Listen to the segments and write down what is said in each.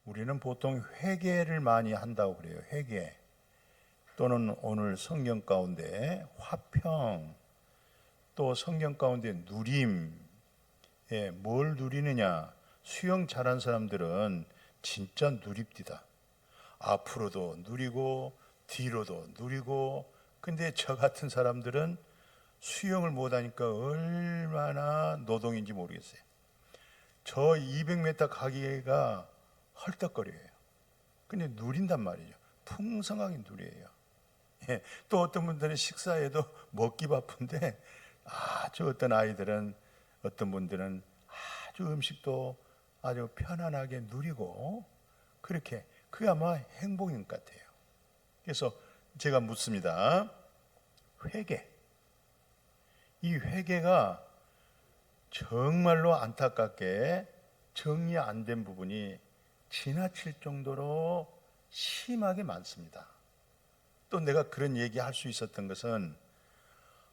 우리는 보통 회개를 많이 한다고 그래요. 회개. 또는 오늘 성경 가운데 화평, 또 성경 가운데 누림. 뭘 누리느냐? 수영 잘한 사람들은 진짜 누립디다. 앞으로도 누리고 뒤로도 누리고. 근데 저 같은 사람들은 수영을 못하니까 얼마나 노동인지 모르겠어요. 저 200m 가기가 헐떡거려요. 근데 누린단 말이죠. 풍성하게 누려요. 또 어떤 분들은 식사에도 먹기 바쁜데 아주 어떤 아이들은 어떤 분들은 아주 음식도 아주 편안하게 누리고 그렇게 그게 아마 행복인 것 같아요. 그래서 제가 묻습니다. 회개. 이 회개가 정말로 안타깝게 정리 안 된 부분이 지나칠 정도로 심하게 많습니다. 또 내가 그런 얘기 할 수 있었던 것은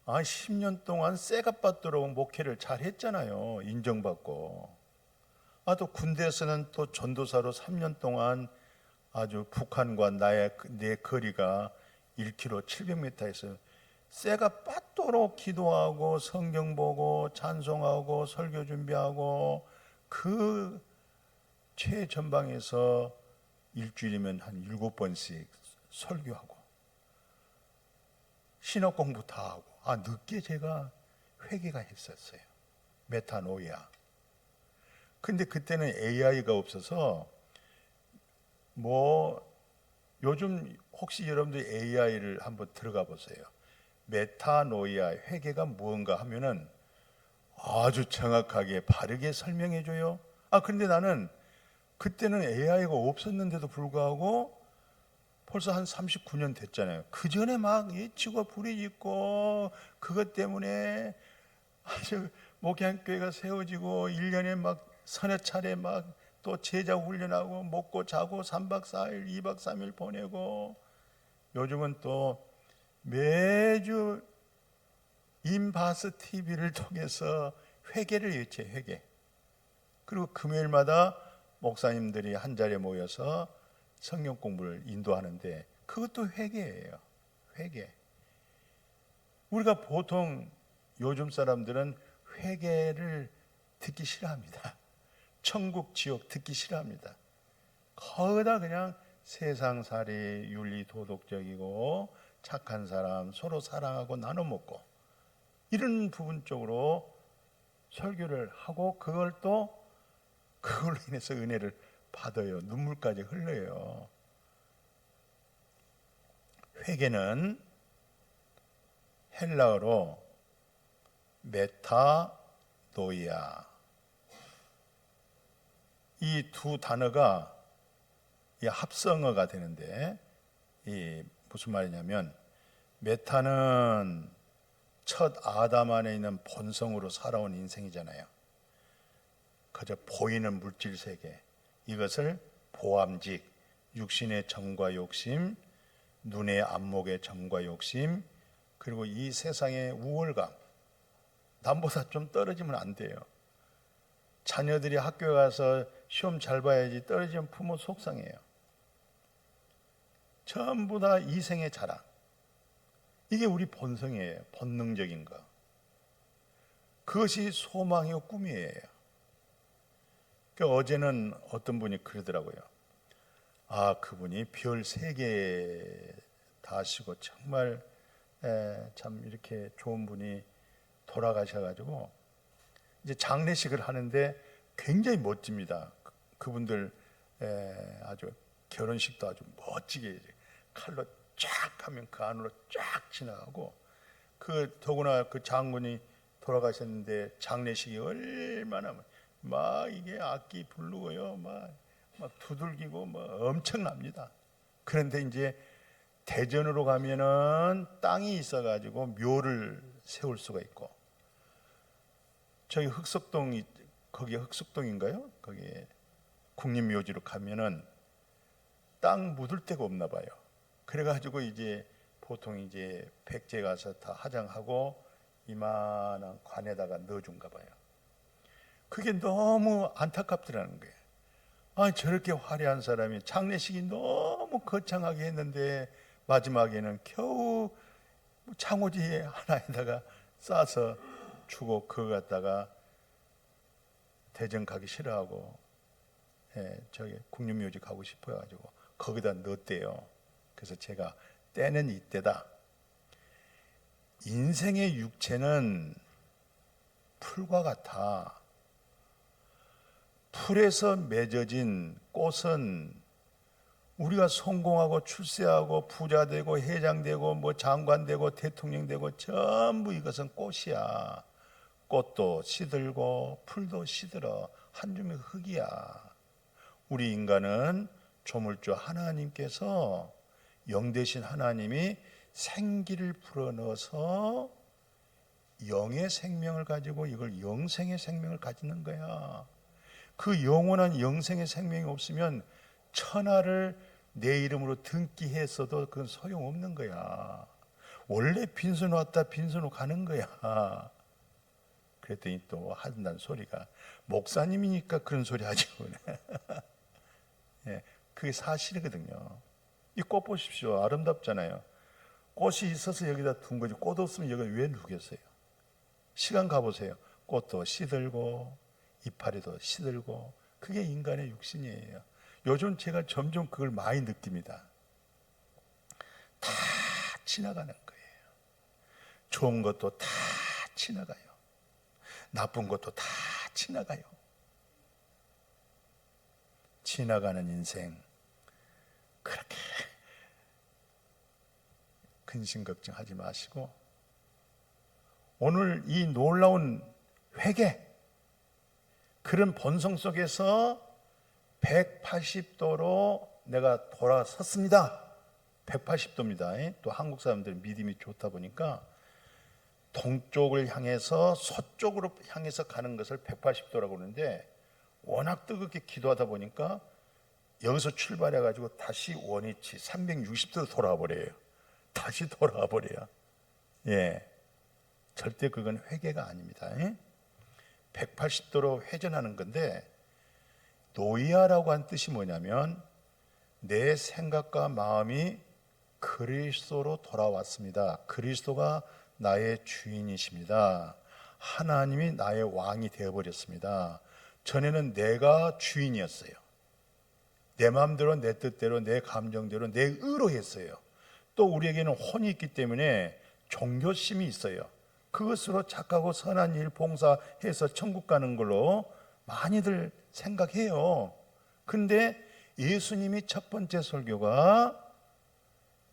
10년 동안 쇠값 받도록 목회를 잘 했잖아요. 인정받고. 또 군대에서는 또 전도사로 3년 동안 아주 북한과 내 거리가 1km 700m에서 쇠가 빠도록 기도하고 성경 보고 찬송하고 설교 준비하고 그 최전방에서 일주일이면 한 7번씩 설교하고 신학 공부 다 하고 늦게 제가 회개가 했었어요. 메타노이아. 근데 그때는 AI가 없어서 요즘 혹시 여러분들 AI를 한번 들어가 보세요. 메타노이아 회개가 무언가 하면은 아주 정확하게 바르게 설명해 줘요. 근데 나는 그때는 AI가 없었는데도 불구하고 벌써 한 39년 됐잖아요. 그 전에 막 예치고 부리짓고 그것 때문에 아주 목양교회가 세워지고 1년에 막 서너 차례 막 또 제자 훈련하고 먹고 자고 3박 4일 2박 3일 보내고 요즘은 또 매주 인바스 TV를 통해서 회개를 유치해 회개. 그리고 금요일마다 목사님들이 한 자리에 모여서 성경 공부를 인도하는데 그것도 회개예요. 회개. 우리가 보통 요즘 사람들은 회개를 듣기 싫어합니다. 천국 지옥 듣기 싫어합니다. 거기다 그냥 세상살이 윤리 도덕적이고 착한 사람 서로 사랑하고 나눠 먹고 이런 부분 쪽으로 설교를 하고 그걸로 인해서 은혜를 받아요. 눈물까지 흘려요. 회개는 헬라어로 메타노이아. 이 두 단어가 합성어가 되는데 무슨 말이냐면 메타는 첫 아담 안에 있는 본성으로 살아온 인생이잖아요. 그저 보이는 물질 세계 이것을 보암직, 육신의 정과 욕심, 눈의 안목의 정과 욕심, 그리고 이 세상의 우월감, 남보다 좀 떨어지면 안 돼요. 자녀들이 학교에 가서 시험 잘 봐야지 떨어지면 부모 속상해요. 전부 다 이생의 자랑. 이게 우리 본성이에요. 본능적인 거. 그것이 소망이고 꿈이에요. 그러니까 어제는 어떤 분이 그러더라고요. 그분이 별 3개 다시고 정말 참 이렇게 좋은 분이 돌아가셔가지고 이제 장례식을 하는데 굉장히 멋집니다. 그분들 아주 결혼식도 아주 멋지게 칼로 쫙 하면 그 안으로 쫙 지나가고 더구나 그 장군이 돌아가셨는데 장례식이 얼마나 막 이게 악기 부르고요, 막 두들기고 엄청납니다. 그런데 이제 대전으로 가면은 땅이 있어가지고 묘를 세울 수가 있고 저희 거기 흑석동인가요? 거기 국립묘지로 가면은 땅 묻을 데가 없나 봐요. 그래가지고 이제 보통 이제 백제 가서 다 화장하고 이만한 관에다가 넣어준가 봐요. 그게 너무 안타깝더라는 거예요. 아, 저렇게 화려한 사람이 장례식이 너무 거창하게 했는데 마지막에는 겨우 창호지 하나에다가 싸서 주고 그거 갖다가 대전 가기 싫어하고 저기 국립묘지 가고 싶어 가지고 거기다 넣었대요. 그래서 제가 때는 이때다. 인생의 육체는 풀과 같아. 풀에서 맺어진 꽃은 우리가 성공하고 출세하고 부자 되고 회장 되고 뭐 장관 되고 대통령 되고 전부 이것은 꽃이야. 꽃도 시들고 풀도 시들어. 한 줌의 흙이야. 우리 인간은 조물주 하나님께서 영 되신 하나님이 생기를 불어넣어서 영의 생명을 가지고 이걸 영생의 생명을 가지는 거야. 그 영원한 영생의 생명이 없으면 천하를 내 이름으로 등기했어도 그건 소용없는 거야. 원래 빈손 왔다 빈손으로 가는 거야. 그랬더니 또 한다는 소리가 목사님이니까 그런 소리 하죠. 예, 그게 사실이거든요. 이 꽃 보십시오. 아름답잖아요. 꽃이 있어서 여기다 둔 거지. 꽃 없으면 여기 왜 두겠어요? 시간 가보세요. 꽃도 시들고 이파리도 시들고 그게 인간의 육신이에요. 요즘 제가 점점 그걸 많이 느낍니다. 다 지나가는 거예요. 좋은 것도 다 지나가요. 나쁜 것도 다 지나가요. 지나가는 인생 그렇게 근심 걱정하지 마시고 오늘 이 놀라운 회개 그런 본성 속에서 180도로 내가 돌아섰습니다. 180도입니다. 또 한국 사람들은 믿음이 좋다 보니까 동쪽을 향해서 서쪽으로 향해서 가는 것을 180도라고 그러는데 워낙 뜨겁게 기도하다 보니까 여기서 출발해 가지고 다시 원위치 360도로 돌아와 버려요. 다시 돌아와 버려요. 예, 절대 그건 회개가 아닙니다. 180도로 회전하는 건데 노이아라고 한 뜻이 뭐냐면 내 생각과 마음이 그리스도로 돌아왔습니다. 그리스도가 나의 주인이십니다. 하나님이 나의 왕이 되어버렸습니다. 전에는 내가 주인이었어요. 내 마음대로 내 뜻대로 내 감정대로 내 의로 했어요. 또 우리에게는 혼이 있기 때문에 종교심이 있어요. 그것으로 착하고 선한 일 봉사해서 천국 가는 걸로 많이들 생각해요. 근데 예수님이 첫 번째 설교가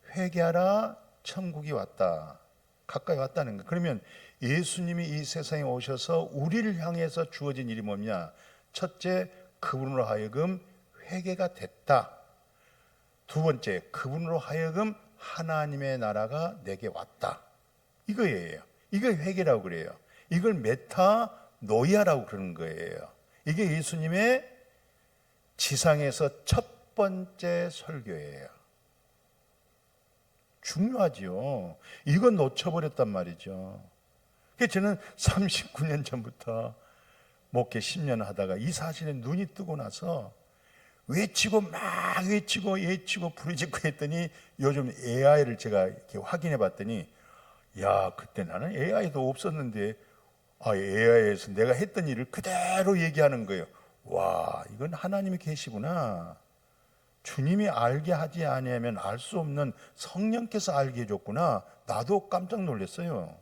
회개하라 천국이 왔다. 가까이 왔다는 거. 그러면 예수님이 이 세상에 오셔서 우리를 향해서 주어진 일이 뭐냐? 첫째, 그분으로 하여금 회개가 됐다. 두 번째, 그분으로 하여금 하나님의 나라가 내게 왔다. 이거예요. 이걸 회개라고 그래요. 이걸 메타노이아라고 그러는 거예요. 이게 예수님의 지상에서 첫 번째 설교예요. 중요하지요. 이건 놓쳐버렸단 말이죠. 그래서 저는 39년 전부터 목회 10년 하다가 이 사실에 눈이 뜨고 나서 외치고 막 외치고 부르짖고 했더니 요즘 AI를 제가 이렇게 확인해 봤더니 야, 그때 나는 AI도 없었는데 AI에서 내가 했던 일을 그대로 얘기하는 거예요. 와, 이건 하나님이 계시구나. 주님이 알게 하지 아니하면 알 수 없는 성령께서 알게 해줬구나. 나도 깜짝 놀랐어요.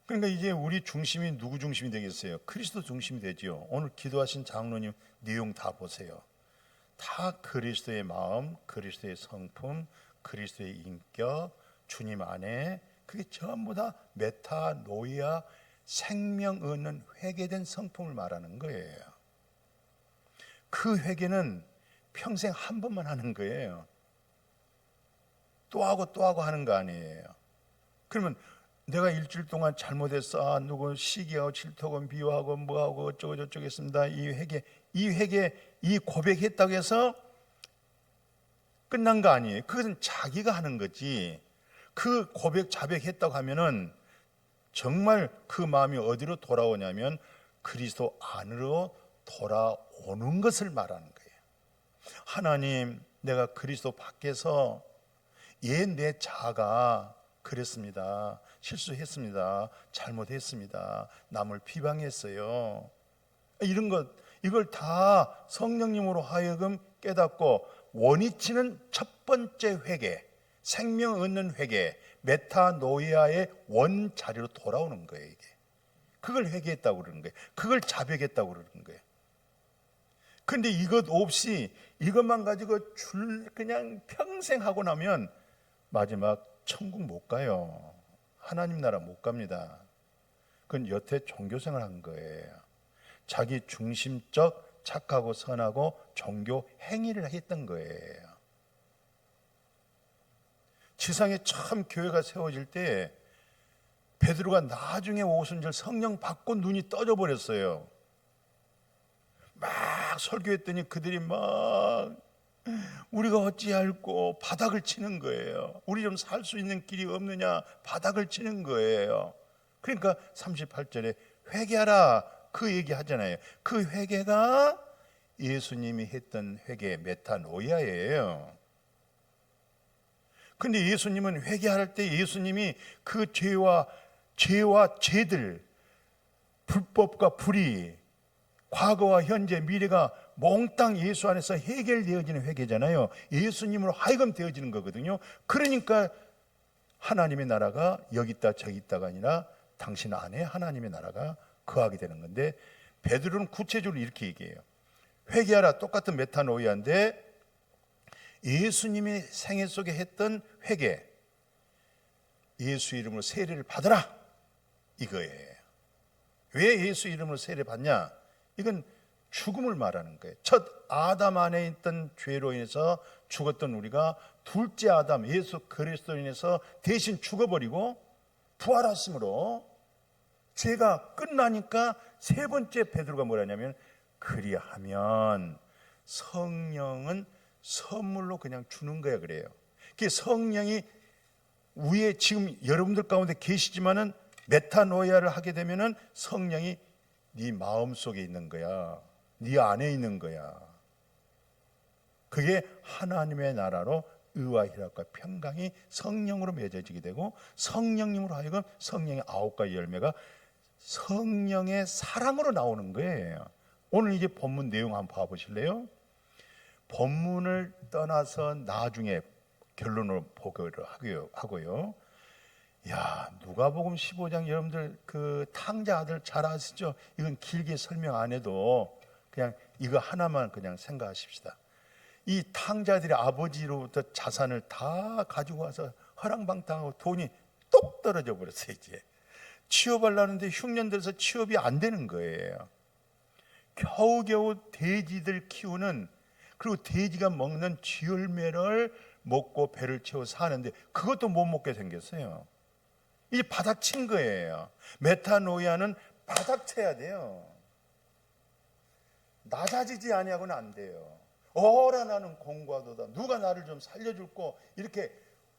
그러니까 이제 우리 중심이 누구 중심이 되겠어요? 그리스도 중심이 되지요. 오늘 기도하신 장로님 내용 다 보세요. 다 그리스도의 마음, 그리스도의 성품, 그리스도의 인격, 주님 안에 그게 전부 다 메타노이아 생명 얻는 회개된 성품을 말하는 거예요. 그 회개는 평생 한 번만 하는 거예요. 또 하고 또 하고 하는 거 아니에요. 그러면 내가 일주일 동안 잘못했어. 누구 시기하고 질투하고 비유하고 뭐하고 어쩌고 저쩌고 했습니다. 이 회개, 이 고백했다고 해서 끝난 거 아니에요. 그것은 자기가 하는 거지. 그 고백 자백했다고 하면은 정말 그 마음이 어디로 돌아오냐면 그리스도 안으로 돌아오는 것을 말하는 거예요. 하나님, 내가 그리스도 밖에서 내 자아가 그랬습니다. 실수했습니다. 잘못했습니다. 남을 비방했어요. 이걸 다 성령님으로 하여금 깨닫고 원위치는 첫 번째 회개, 생명 얻는 회개, 메타노이아의 원자리로 돌아오는 거예요. 이게 그걸 회개했다고 그러는 거예요. 그걸 자백했다고 그러는 거예요. 근데 이것 없이 이것만 가지고 그냥 평생 하고 나면 마지막 천국 못 가요. 하나님 나라 못 갑니다. 그건 여태 종교생활 한 거예요. 자기 중심적 착하고 선하고 종교 행위를 했던 거예요. 지상에 처음 교회가 세워질 때 베드로가 나중에 오순절 성령 받고 눈이 떠져 버렸어요. 막 설교했더니 그들이 막 우리가 어찌할꼬 바닥을 치는 거예요. 우리 좀 살 수 있는 길이 없느냐 바닥을 치는 거예요. 그러니까 38절에 회개하라 그 얘기 하잖아요. 그 회개가 예수님이 했던 회개 메타노이아예요. 근데 예수님은 회개할 때 예수님이 그 죄와 죄들, 불법과 불의, 과거와 현재, 미래가 몽땅 예수 안에서 해결되어지는 회개잖아요. 예수님으로 하여금 되어지는 거거든요. 그러니까 하나님의 나라가 여기 있다 저기 있다가 아니라 당신 안에 하나님의 나라가 거하게 되는 건데, 베드로는 구체적으로 이렇게 얘기해요. 회개하라, 똑같은 메타노이아인데 예수님이 생애 속에 했던 회개, 예수 이름으로 세례를 받으라 이거예요. 왜 예수 이름으로 세례 받냐? 이건 죽음을 말하는 거예요. 첫 아담 안에 있던 죄로 인해서 죽었던 우리가 둘째 아담 예수 그리스도로 인해서 대신 죽어버리고 부활하심으로 죄가 끝나니까 세 번째 베드로가 뭐라냐면, 그리하면 성령은 선물로 그냥 주는 거야 그래요. 그 성령이 위에 지금 여러분들 가운데 계시지만은 메타노이아를 하게 되면은 성령이 네 마음속에 있는 거야. 네 안에 있는 거야. 그게 하나님의 나라로 의와 희락과 평강이 성령으로 맺어지게 되고, 성령님으로 하여금 성령의 9가지 열매가 성령의 사랑으로 나오는 거예요. 오늘 이제 본문 내용 한번 봐보실래요? 본문을 떠나서 나중에 결론을 보기로 하고요. 야, 누가복음 15장 여러분들 그 탕자 아들 잘 아시죠? 이건 길게 설명 안 해도 그냥 이거 하나만 그냥 생각하십시다. 이 탕자들의 아버지로부터 자산을 다 가지고 와서 허랑방탕하고 돈이 똑 떨어져 버렸어요. 이제 취업하려는데 흉년 들어서 취업이 안 되는 거예요. 겨우겨우 돼지들 키우는, 그리고 돼지가 먹는 쥐열매를 먹고 배를 채워 사는데 그것도 못 먹게 생겼어요. 이제 바닥친 거예요. 메타노이아는 바닥쳐야 돼요. 낮아지지 아니하고는 안 돼요. 어라 나는 공부하도다, 누가 나를 좀 살려줄꼬, 이렇게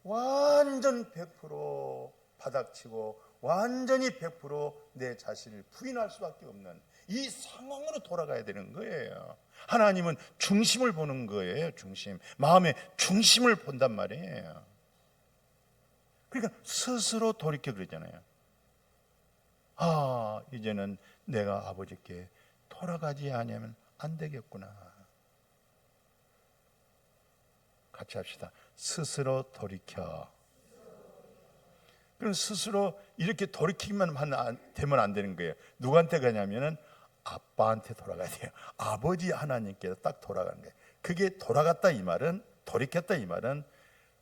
완전 100% 바닥치고 완전히 100% 내 자신을 부인할 수밖에 없는 이 상황으로 돌아가야 되는 거예요. 하나님은 중심을 보는 거예요. 중심, 마음의 중심을 본단 말이에요. 그러니까 스스로 돌이켜 그러잖아요. 아, 이제는 내가 아버지께 돌아가지 않으면 안 되겠구나. 같이 합시다. 스스로 돌이켜. 그럼 스스로 이렇게 돌이키기만 되면 안 되는 거예요. 누구한테 가냐면은 아빠한테 돌아가야 돼요. 아버지 하나님께서 딱 돌아가는 거예요. 그게 돌아갔다 이 말은, 돌이켰다 이 말은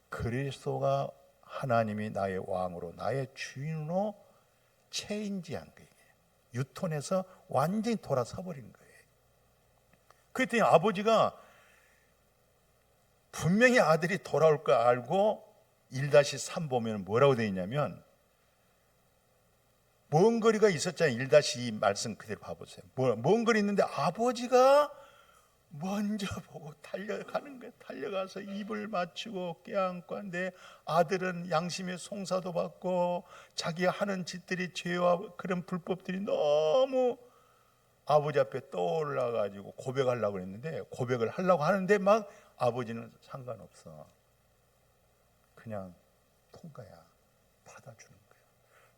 그리스도가 하나님이 나의 왕으로 나의 주인으로 체인지한 거예요. 유턴해서 완전히 돌아서 버린 거예요. 그랬더니 아버지가 분명히 아들이 돌아올 거 알고 1-3 보면 뭐라고 되어 있냐면, 먼 거리가 있었잖아요. 1-2 말씀 그대로 봐보세요. 먼 거리 있는데 아버지가 먼저 보고 달려가는 거야. 달려가서 입을 맞추고 껴안고, 내 아들은 양심의 송사도 받고 자기가 하는 짓들이, 죄와 그런 불법들이 너무 아버지 앞에 떠올라가지고 고백하려고 했는데, 고백을 하려고 하는데 막 아버지는 상관없어, 그냥 통과야, 받아주는 거야.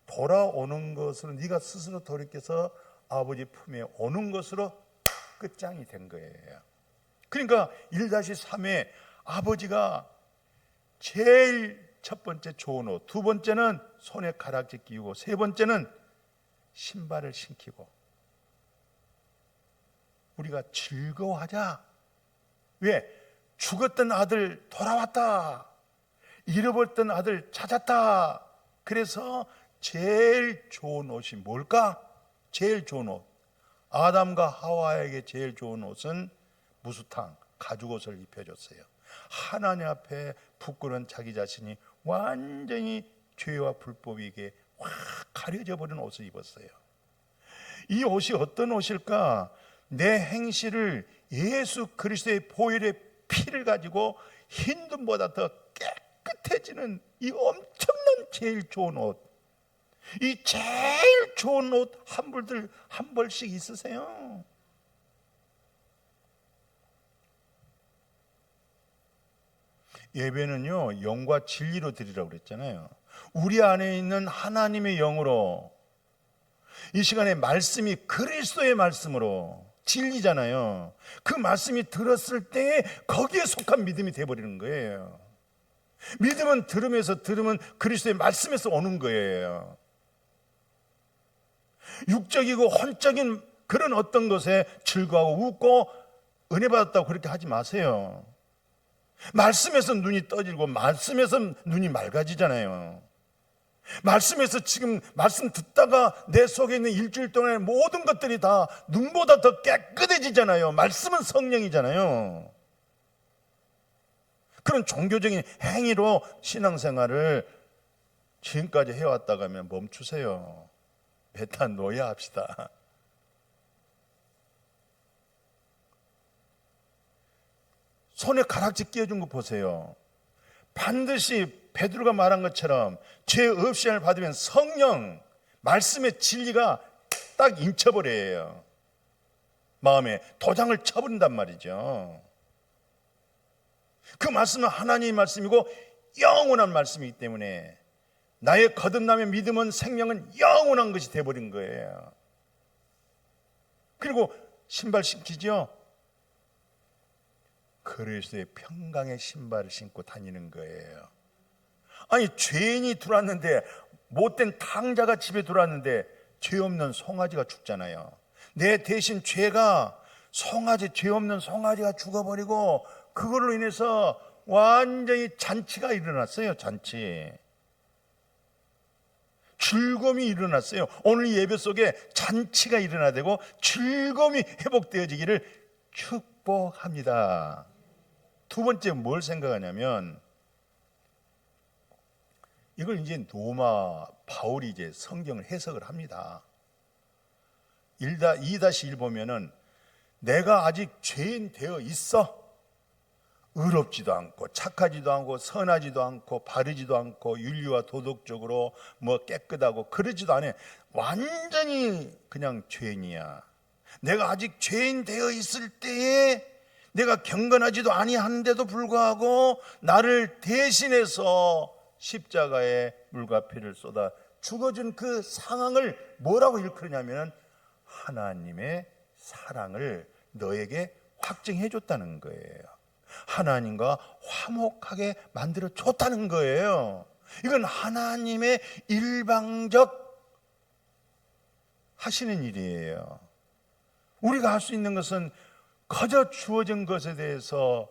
돌아오는 것으로, 네가 스스로 돌이켜서 아버지 품에 오는 것으로 끝장이 된 거예요. 그러니까 1-3에 아버지가 제일 첫 번째 좋은 옷, 두 번째는 손에 가락지 끼우고, 세 번째는 신발을 신기고, 우리가 즐거워하자. 왜? 죽었던 아들 돌아왔다, 잃어버렸던 아들 찾았다. 그래서 제일 좋은 옷이 뭘까? 제일 좋은 옷, 아담과 하와에게 제일 좋은 옷은 무수탕, 가죽옷을 입혀줬어요. 하나님 앞에 부끄러운 자기 자신이 완전히 죄와 불법에게 확 가려져 버린 옷을 입었어요. 이 옷이 어떤 옷일까? 내 행실을 예수 그리스도의 보혈의 피를 가지고 흰둠보다 더 깨끗해지는 이 엄청난 제일 좋은 옷, 이 제일 좋은 옷 한 벌들 한 벌씩 있으세요. 예배는요, 영과 진리로 드리라고 그랬잖아요. 우리 안에 있는 하나님의 영으로, 이 시간에 말씀이 그리스도의 말씀으로 진리잖아요. 그 말씀이 들었을 때 거기에 속한 믿음이 돼버리는 거예요. 믿음은 들으면서, 들으면 그리스도의 말씀에서 오는 거예요. 육적이고 혼적인 그런 어떤 것에 즐거워하고 웃고 은혜 받았다고 그렇게 하지 마세요. 말씀에서 눈이 떠지고 말씀에서 눈이 맑아지잖아요. 말씀에서 지금 말씀 듣다가 내 속에 있는 일주일 동안의 모든 것들이 다 눈보다 더 깨끗해지잖아요. 말씀은 성령이잖아요. 그런 종교적인 행위로 신앙생활을 지금까지 해왔다고 하면 멈추세요. 메타노야 합시다. 손에 가락지 끼워준 거 보세요. 반드시 베드로가 말한 것처럼 죄 없이 을 받으면 성령, 말씀의 진리가 딱 임쳐버려요. 마음에 도장을 쳐버린단 말이죠. 그 말씀은 하나님의 말씀이고 영원한 말씀이기 때문에 나의 거듭남의 믿음은, 생명은 영원한 것이 돼버린 거예요. 그리고 신발 신기죠? 그리스도의 평강의 신발을 신고 다니는 거예요. 아니, 죄인이 들어왔는데, 못된 탕자가 집에 들어왔는데 죄 없는 송아지가 죽잖아요. 내 대신 죄가, 죄 없는 송아지가 죽어버리고 그걸로 인해서 완전히 잔치가 일어났어요. 잔치, 즐거움이 일어났어요. 오늘 예배 속에 잔치가 일어나야 되고 즐거움이 회복되어지기를 축복합니다. 두 번째 뭘 생각하냐면, 이걸 이제 로마 바울이 이제 성경을 해석을 합니다. 2-1 보면은 내가 아직 죄인 되어 있어. 의롭지도 않고 착하지도 않고 선하지도 않고 바르지도 않고 윤리와 도덕적으로 뭐 깨끗하고 그러지도 않아. 완전히 그냥 죄인이야. 내가 아직 죄인 되어 있을 때에 내가 경건하지도 아니한데도 불구하고 나를 대신해서 십자가에 물과 피를 쏟아 죽어준 그 상황을 뭐라고 일컬냐면 하나님의 사랑을 너에게 확증해 줬다는 거예요. 하나님과 화목하게 만들어 줬다는 거예요. 이건 하나님의 일방적 하시는 일이에요. 우리가 할 수 있는 것은 거저 주어진 것에 대해서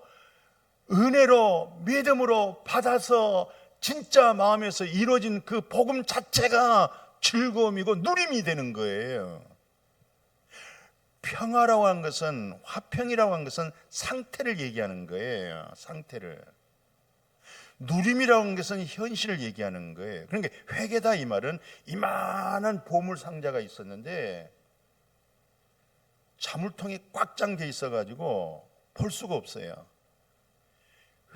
은혜로, 믿음으로 받아서 진짜 마음에서 이루어진 그 복음 자체가 즐거움이고 누림이 되는 거예요. 평화라고 하는 것은, 화평이라고 하는 것은 상태를 얘기하는 거예요. 상태를. 누림이라고 하는 것은 현실을 얘기하는 거예요. 그러니까 회개다 이 말은, 이만한 보물 상자가 있었는데 자물통이 꽉 잠겨 있어가지고 볼 수가 없어요.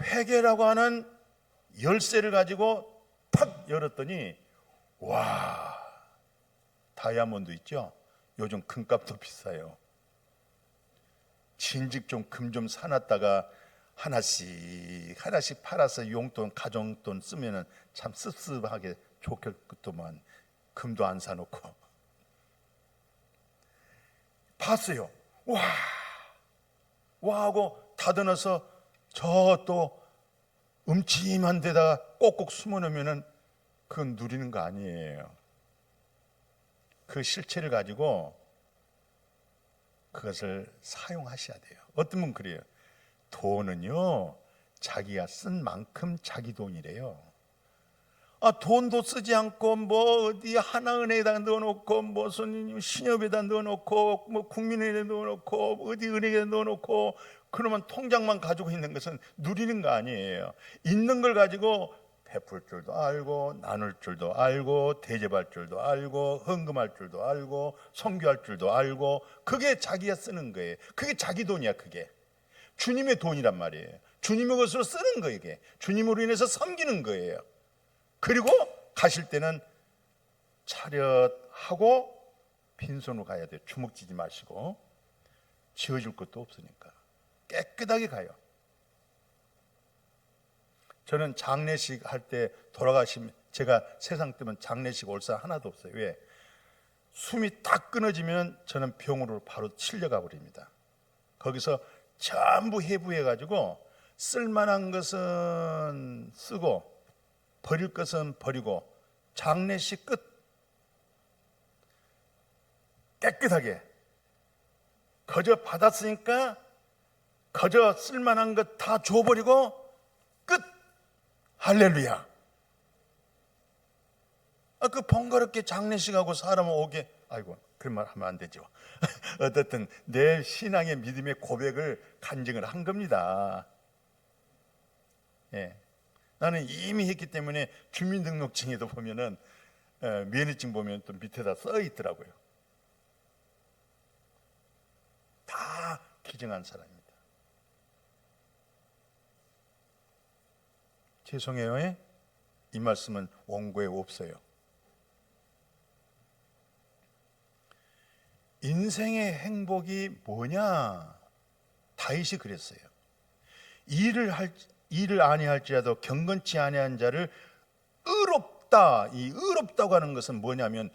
회개라고 하는 열쇠를 가지고 팍 열었더니 와, 다이아몬드 있죠? 요즘 금값도 비싸요. 진즉 좀 금 좀 사놨다가 하나씩 팔아서 용돈 가정돈 쓰면은 참 씁쓸하게 좋겠구만. 금도 안 사놓고 봤어요. 와 하고 다듬어서 저 또 음침한 데다가 꼭꼭 숨어놓으면은 그건 누리는 거 아니에요. 그 실체를 가지고 그것을 사용하셔야 돼요. 어떤 분은 그래요. 돈은요, 자기가 쓴 만큼 자기 돈이래요. 돈도 쓰지 않고 뭐 어디 하나은행에다 넣어놓고 무슨 신협에다 넣어놓고 뭐 국민은행에 넣어놓고 어디 은행에 넣어놓고 그러면 통장만 가지고 있는 것은 누리는 거 아니에요. 있는 걸 가지고 베풀 줄도 알고 나눌 줄도 알고 대접할 줄도 알고 헌금할 줄도 알고 선교할 줄도 알고 그게 자기가 쓰는 거예요. 그게 자기 돈이야. 그게 주님의 돈이란 말이에요. 주님의 것으로 쓰는 거예요. 이게 주님으로 인해서 섬기는 거예요. 그리고 가실 때는 차렷하고 빈손으로 가야 돼요. 주먹 쥐지 마시고. 지어줄 것도 없으니까 깨끗하게 가요. 저는 장례식 할 때 돌아가시면 제가 세상 뜨면 장례식 올 사람 하나도 없어요. 왜? 숨이 딱 끊어지면 저는 병으로 바로 칠려가 버립니다. 거기서 전부 해부해가지고 쓸만한 것은 쓰고 버릴 것은 버리고 장례식 끝 깨끗하게 거저 받았으니까 거저 쓸만한 것 다 줘버리고 끝. 할렐루야. 그 번거롭게 장례식하고 사람 오게 아이고 그런 말 하면 안 되죠. 어쨌든 내 신앙의 믿음의 고백을 간증을 한 겁니다. 예. 나는 이미 했기 때문에 주민등록증에도 보면은 면허증 보면 또 밑에다 써 있더라고요. 다 기증한 사람입니다. 죄송해요. 이 말씀은 원고에 없어요. 인생의 행복이 뭐냐? 다윗이 그랬어요. 일을 아니할지라도 경건치 아니한 자를 의롭다. 이 의롭다고 하는 것은 뭐냐면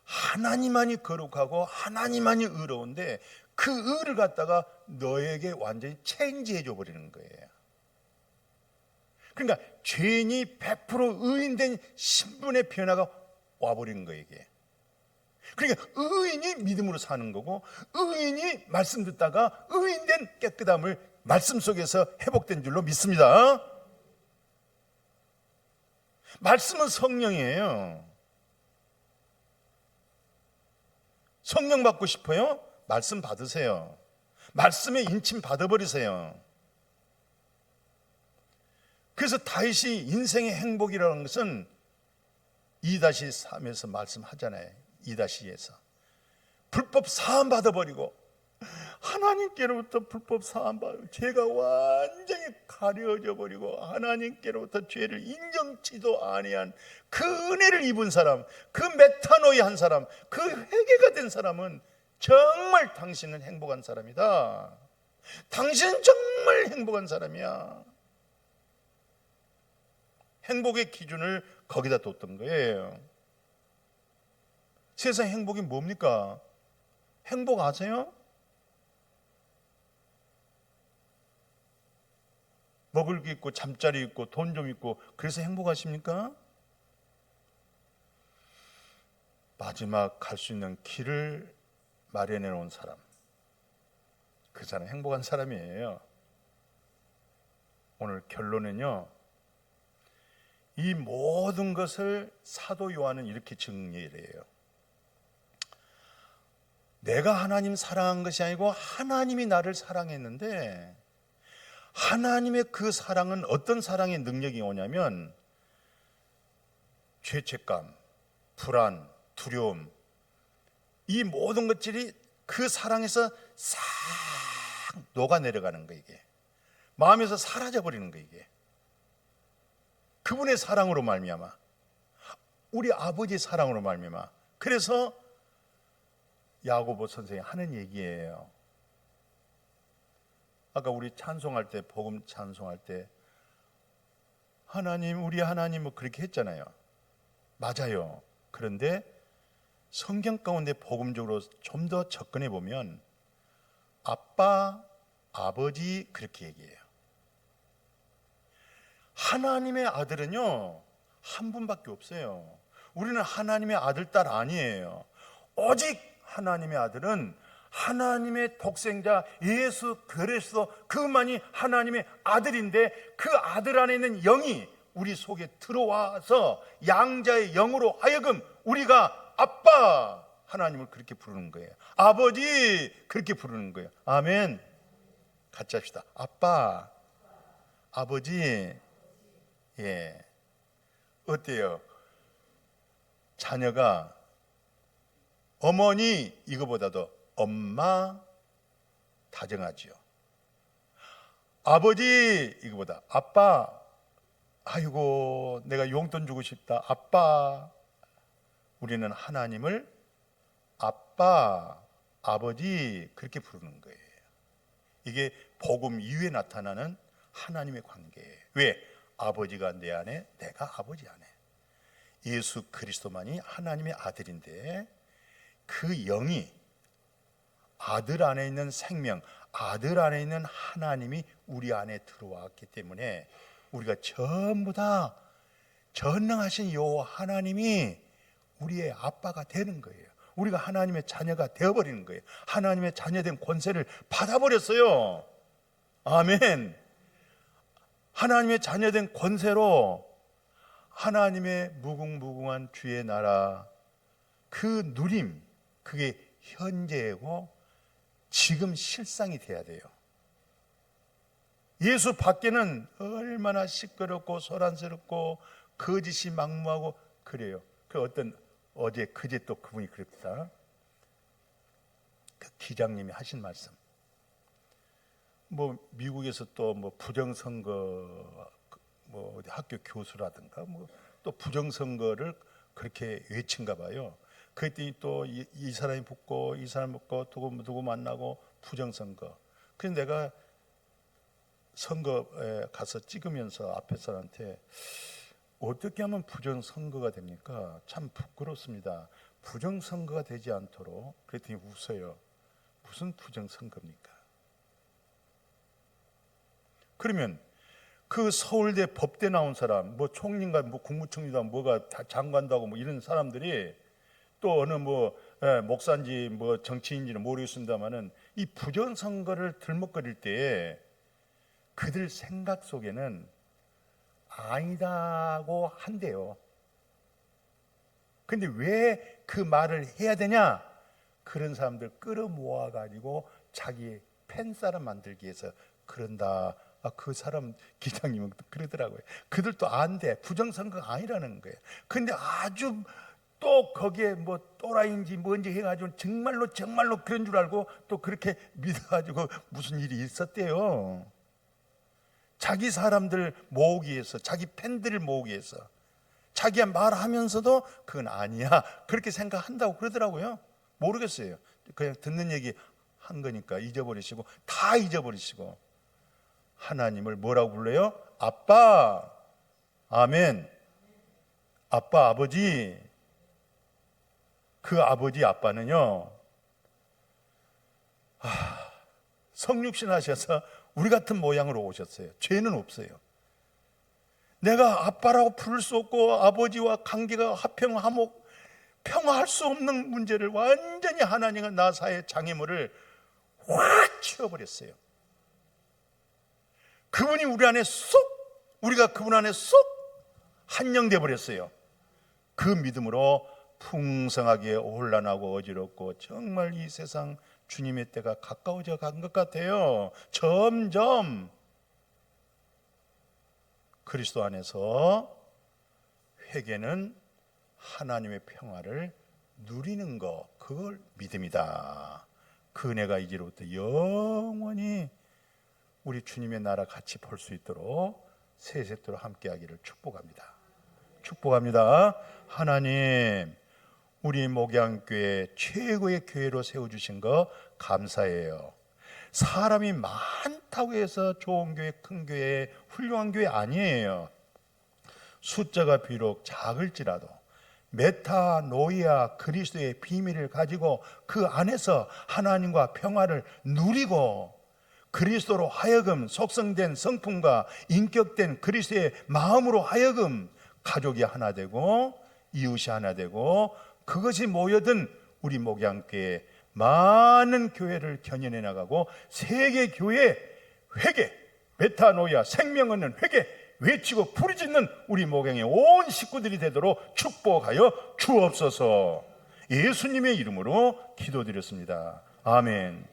하나님만이 거룩하고 하나님만이 의로운데 그 의를 갖다가 너에게 완전히 체인지해 줘 버리는 거예요. 그러니까 죄인이 100% 의인된 신분의 변화가 와버리는 거예요. 이게. 그러니까 의인이 믿음으로 사는 거고 의인이 말씀 듣다가 의인된 깨끗함을 말씀 속에서 회복된 줄로 믿습니다. 말씀은 성령이에요. 성령 받고 싶어요? 말씀 받으세요. 말씀에 인침 받아버리세요. 그래서 다윗이 인생의 행복이라는 것은 2-3에서 말씀하잖아요. 2-2에서 불법 사함 받아버리고 하나님께로부터 불법 사함 받고 죄가 완전히 가려져 버리고 하나님께로부터 죄를 인정치도 아니한 그 은혜를 입은 사람, 그 메타노이 한 사람, 그 회개가 된 사람은 정말 당신은 행복한 사람이다. 당신은 정말 행복한 사람이야. 행복의 기준을 거기다 뒀던 거예요. 세상 행복이 뭡니까? 행복 아세요? 먹을 게 있고 잠자리 있고 돈 좀 있고 그래서 행복하십니까? 마지막 갈 수 있는 길을 마련해 놓은 사람, 그 사람 행복한 사람이에요. 오늘 결론은요, 이 모든 것을 사도 요한은 이렇게 정리를 해요. 내가 하나님 사랑한 것이 아니고 하나님이 나를 사랑했는데 하나님의 그 사랑은 어떤 사랑의 능력이 오냐면 죄책감, 불안, 두려움, 이 모든 것들이 그 사랑에서 싹 녹아내려가는 거, 이게 마음에서 사라져버리는 거, 이게 그분의 사랑으로 말미암아, 우리 아버지의 사랑으로 말미암아. 그래서 야고보 선생이 하는 얘기예요. 아까 우리 찬송할 때, 복음 찬송할 때 하나님, 우리 하나님 뭐 그렇게 했잖아요. 맞아요. 그런데 성경 가운데 복음적으로 좀 더 접근해 보면 아빠, 아버지 그렇게 얘기해요. 하나님의 아들은요 한 분밖에 없어요. 우리는 하나님의 아들, 딸 아니에요. 오직 하나님의 아들은 하나님의 독생자 예수 그리스도, 그만이 하나님의 아들인데, 그 아들 안에 있는 영이 우리 속에 들어와서 양자의 영으로 하여금 우리가 아빠, 하나님을 그렇게 부르는 거예요. 아버지, 그렇게 부르는 거예요. 아멘. 같이 합시다. 아빠, 아버지. 예. 어때요? 자녀가 어머니 이거보다도 엄마 다정하지요. 아버지 이거보다 아빠, 아이고 내가 용돈 주고 싶다. 아빠. 우리는 하나님을 아빠, 아버지 그렇게 부르는 거예요. 이게 복음 이후에 나타나는 하나님의 관계예요. 왜? 아버지가 내 안에, 내가 아버지 안에. 예수 그리스도만이 하나님의 아들인데, 그 영이, 아들 안에 있는 생명, 아들 안에 있는 하나님이 우리 안에 들어왔기 때문에 우리가 전부 다 전능하신 요 하나님이 우리의 아빠가 되는 거예요. 우리가 하나님의 자녀가 되어버리는 거예요. 하나님의 자녀된 권세를 받아버렸어요. 아멘. 하나님의 자녀된 권세로 하나님의 무궁무궁한 주의 나라, 그 누림, 그게 현재고 지금 실상이 돼야 돼요. 예수 밖에는 얼마나 시끄럽고 소란스럽고 거짓이 막무하고 그래요. 그 어떤 어제 그제 또 그분이 그랬다. 그 기장님이 하신 말씀. 뭐 미국에서 또 뭐 부정선거, 뭐 어디 학교 교수라든가 뭐 또 부정선거를 그렇게 외친가 봐요. 그랬더니 또 이 사람이 붙고 이 사람 붙고 누구 만나고 부정선거. 그래서 내가 선거에 가서 찍으면서 앞에 사람한테 어떻게 하면 부정선거가 됩니까? 참 부끄럽습니다. 부정선거가 되지 않도록. 그랬더니 웃어요. 무슨 부정선거입니까? 그러면 그 서울대 법대 나온 사람, 뭐 총리인가 뭐 국무총리다 뭐가 다 장관도 하고 뭐 이런 사람들이 또 어느 뭐 목사인지 뭐 정치인지는 모르겠습니다만은 이 부정선거를 들먹거릴 때에 그들 생각 속에는 아니다고 한대요. 근데 왜 그 말을 해야 되냐? 그런 사람들 끌어모아 가지고 자기 팬사람 만들기 위해서 그런다. 그 사람 기장님은 그러더라고요. 그들도 안 돼. 부정선거가 아니라는 거예요. 근데 아주 또 거기에 뭐 또라이인지 뭔지 해가지고 정말로 그런 줄 알고 또 그렇게 믿어가지고 무슨 일이 있었대요. 자기 사람들 모으기 위해서, 자기 팬들을 모으기 위해서, 자기가 말하면서도 그건 아니야 그렇게 생각한다고 그러더라고요. 모르겠어요. 그냥 듣는 얘기 한 거니까 잊어버리시고, 다 잊어버리시고 하나님을 뭐라고 불러요? 아빠. 아멘. 아빠, 아버지. 그 아버지, 아빠는요, 성육신 하셔서 우리 같은 모양으로 오셨어요. 죄는 없어요. 내가 아빠라고 부를 수 없고 아버지와 관계가 화평화목, 평화할 수 없는 문제를 완전히 하나님은 나사의 장애물을 확 치워버렸어요. 그분이 우리 안에 쏙, 우리가 그분 안에 쏙 한영돼 버렸어요. 그 믿음으로 풍성하게 혼란하고 어지럽고 정말 이 세상 주님의 때가 가까워져 간 것 같아요. 점점 그리스도 안에서 회개는 하나님의 평화를 누리는 것, 그걸 믿음이다. 그 은혜가 이제로부터 영원히 우리 주님의 나라 같이 볼 수 있도록 세세토록 함께하기를 축복합니다. 축복합니다. 하나님, 우리 목양교회 최고의 교회로 세워주신 거 감사해요. 사람이 많다고 해서 좋은 교회, 큰 교회, 훌륭한 교회 아니에요. 숫자가 비록 작을지라도 메타노이아 그리스도의 비밀을 가지고 그 안에서 하나님과 평화를 누리고 그리스도로 하여금 속성된 성품과 인격된 그리스도의 마음으로 하여금 가족이 하나 되고 이웃이 하나 되고 그것이 모여든 우리 목양교회 많은 교회를 견인해 나가고 세계 교회 회개, 메타노이아 생명 얻는 회개 외치고 부르짖는 우리 목양의 온 식구들이 되도록 축복하여 주옵소서. 예수님의 이름으로 기도드렸습니다. 아멘.